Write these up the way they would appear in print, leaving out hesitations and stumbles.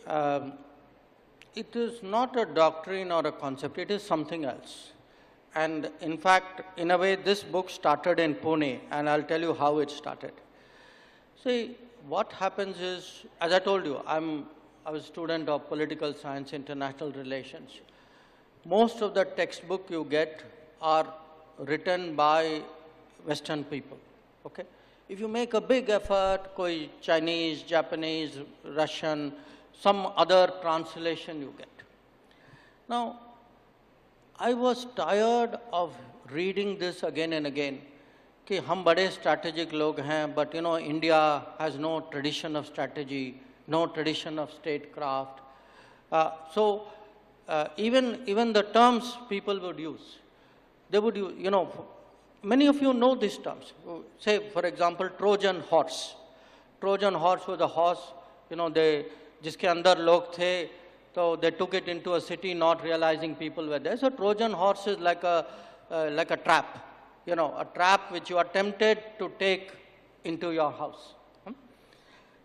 um, it is not a doctrine or a concept, it is something else. And in fact, in a way, this book started in Pune, and I'll tell you how it started. See, what happens is, as I told you, I was a student of political science, international relations. Most of the textbook you get are written by Western people, okay? If you make a big effort, koi Chinese, Japanese, Russian, some other translation you get. Now, I was tired of reading this again and again, कि हम बड़े strategic लोग हैं, but you know, India has no tradition of strategy, no tradition of statecraft. Even the terms people would use, they would use, you know, many of you know these terms. Say, for example, Trojan horse. Trojan horse was a horse, you know, जिसके अंदर लोग थे, so they took it into a city not realizing people were there. So Trojan horse is like a trap, you know, a trap which you are tempted to take into your house.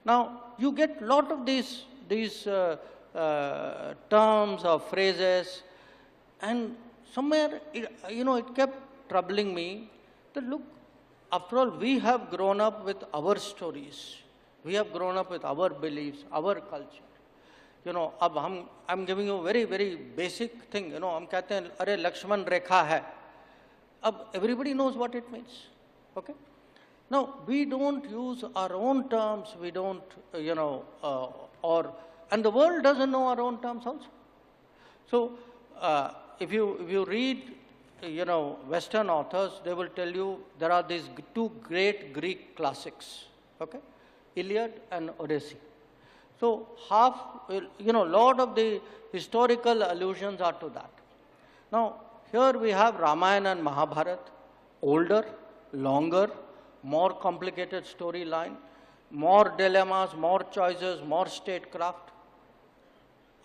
Now, you get a lot of these terms or phrases, and somewhere, it kept troubling me that, look, after all, we have grown up with our stories. We have grown up with our beliefs, our culture. You know, I'm giving you a very, very basic thing. You know, हम कहते हैं, अरे लक्ष्मण रेखा है. अब everybody knows what it means. Okay? Now, we don't use our own terms. We don't, and the world doesn't know our own terms also. So, if you read, Western authors, they will tell you there are these two great Greek classics. Okay? Iliad and Odyssey. So lot of the historical allusions are to that. Now, here we have Ramayana and Mahabharata, older, longer, more complicated storyline, more dilemmas, more choices, more statecraft.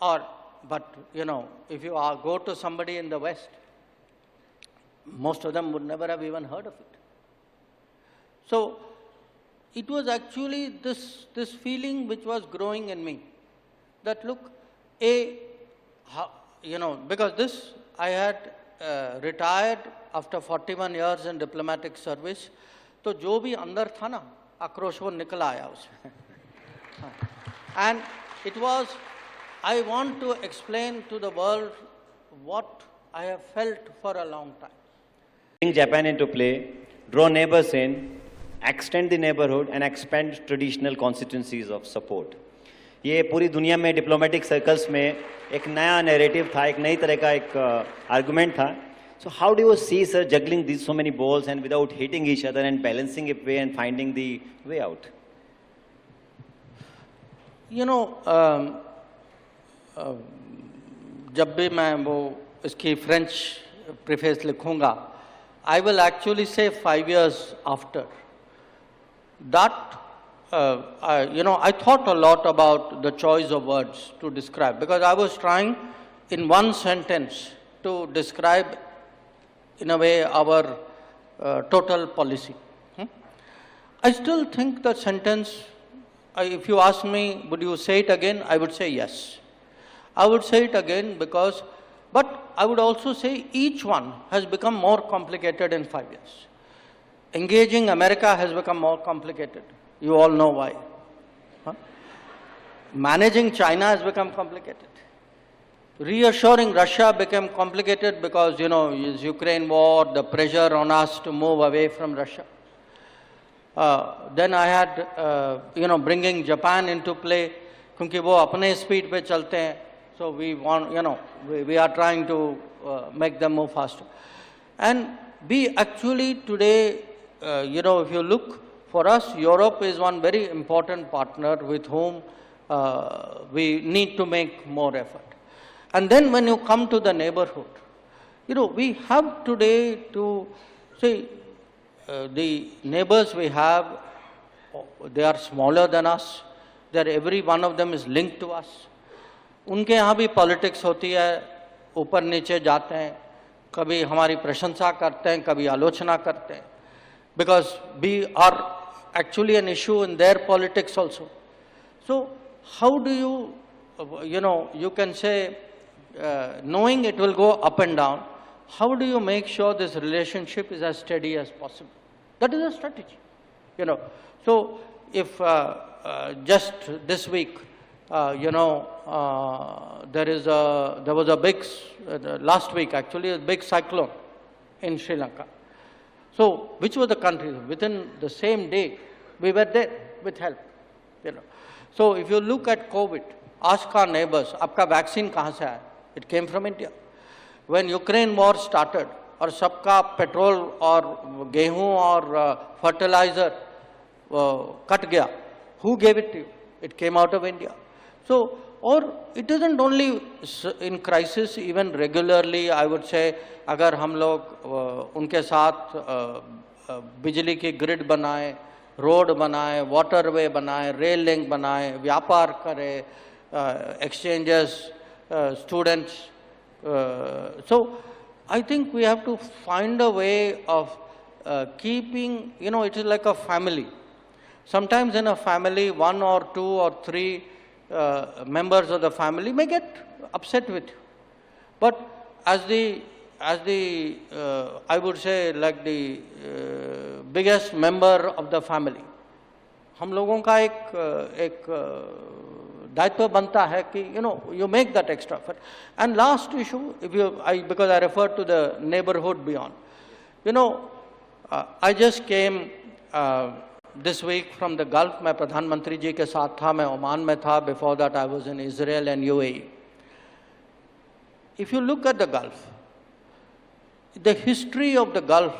But if you go to somebody in the West, most of them would never have even heard of it. So, it was actually this feeling which was growing in me, that look, because I had retired after 41 years in diplomatic service, तो जो भी अंदर था ना, आक्रोश वो निकल आया उसमें. And it was, I want to explain to the world what I have felt for a long time. Bring Japan into play, draw neighbors in, extend the neighborhood and expand traditional constituencies of support. ये पूरी दुनिया में diplomatic circles में एक नया narrative था, एक नई तरह का एक आर्गुमेंट था. So how do you see, sir, juggling these so many balls and without hitting each other and balancing it way and finding the way out? जब भी मैं वो इसकी French preface लिखूंगा, I will actually say 5 years after. That, I thought a lot about the choice of words to describe, because I was trying in one sentence to describe, in a way, our total policy. I still think the sentence, if you ask me, would you say it again? I would say yes. I would say it again but I would also say each one has become more complicated in 5 years. Engaging America has become more complicated. You all know why. Managing China has become complicated. Reassuring Russia became complicated because, it's Ukraine war, the pressure on us to move away from Russia. Then I had, bringing Japan into play, क्योंकि वो अपने speed पे चलते हैं. So we want, we are trying to make them move faster. And we actually today, if you look, for us, Europe is one very important partner with whom we need to make more effort. And then when you come to the neighborhood, we have today to say, the neighbors we have, they are smaller than us. Every one of them is linked to us. उनके यहाँ भी politics होती है, ऊपर नीचे जाते हैं, कभी हमारी प्रशंसा करते हैं, कभी आलोचना करते हैं, because we are actually an issue in their politics also. So how do you you can say, knowing it will go up and down, how do you make sure this relationship is as steady as possible? That is a strategy, So if just this week, there was a big, last week actually, a big cyclone in Sri Lanka. So which were the countries? Within the same day, we were there with help, So if you look at COVID, ask our neighbors, आपका vaccine कहाँ से आया? It came from India. When Ukraine war started, और सबका petrol और गेहूं और fertilizer cut गया, who gave it to you? It came out of India. So, or it isn't only in crisis, even regularly, I would say, अगर हम लोग उनके साथ बिजली की ग्रिड बनाए, रोड बनाए, वाटरवे बनाए, रेल लिंक बनाए, व्यापार करें, exchanges, students. So, I think we have to find a way of keeping, it is like a family. Sometimes in a family, 1 or 2 or 3 members of the family may get upset with you. But as the I would say, like the biggest member of the family, हम लोगों का एक दायित्व बनता है कि you make that extra effort. And last issue, because I refer to the neighborhood beyond, I just came this week from the Gulf. मैं प्रधानमंत्री जी के साथ था, मैं ओमान में था. Before that I was in Israel and UAE. If you look at the Gulf, the history of the Gulf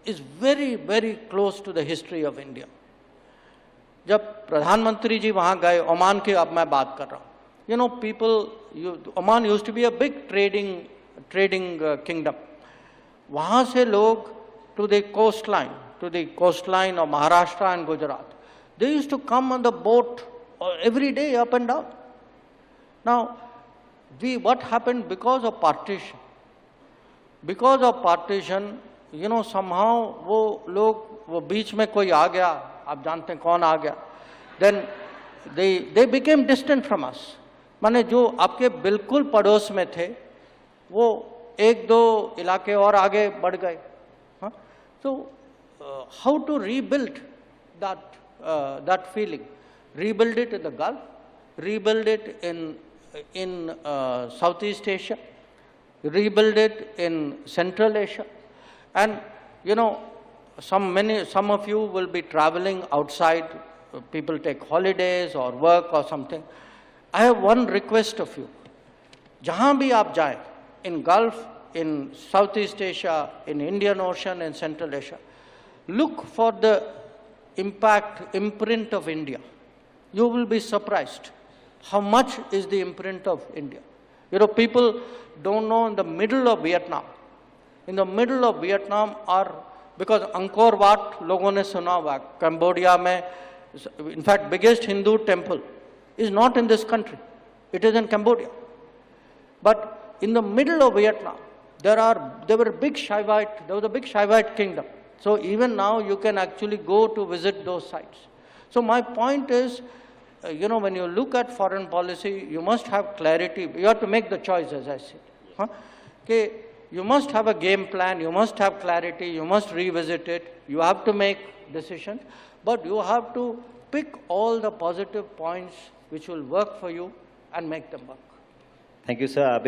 is very, very close to the history of India. जब प्रधानमंत्री जी वहाँ गए, ओमान की अब मैं बात कर रहा हूँ, Oman used to be a big trading kingdom. वहाँ से लोग to the coastline of Maharashtra and Gujarat, they used to come on the boat every day up and down. Now, what happened because of partition? Because of partition, somehow वो बीच में कोई आ गया, आप जानते हैं कौन आ गया, then they became distant from us. माने जो आपके बिल्कुल पड़ोस में थे, वो 1-2 इलाके और आगे बढ़ गए. So, how to rebuild that feeling? Rebuild it in the Gulf, rebuild it in Southeast Asia, rebuild it in Central Asia, and some of you will be traveling outside. People take holidays or work or something. I have one request of you. जहाँ भी आप जाएं, in Gulf, in Southeast Asia, in Indian Ocean, in Central Asia, look for the imprint of India. You will be surprised how much is the imprint of India. People don't know, in the middle of Vietnam, because Angkor Wat लोगों ने सुना हुआ, Cambodia में, in fact, biggest Hindu temple is not in this country. It is in Cambodia. But in the middle of Vietnam, there was a big Shaivite kingdom. So even now you can actually go to visit those sites. So my point is, when you look at foreign policy, you must have clarity. You have to make the choice, as I said. Okay, you must have a game plan, you must have clarity, you must revisit it, you have to make decisions, but you have to pick all the positive points which will work for you and make them work. Thank you, sir.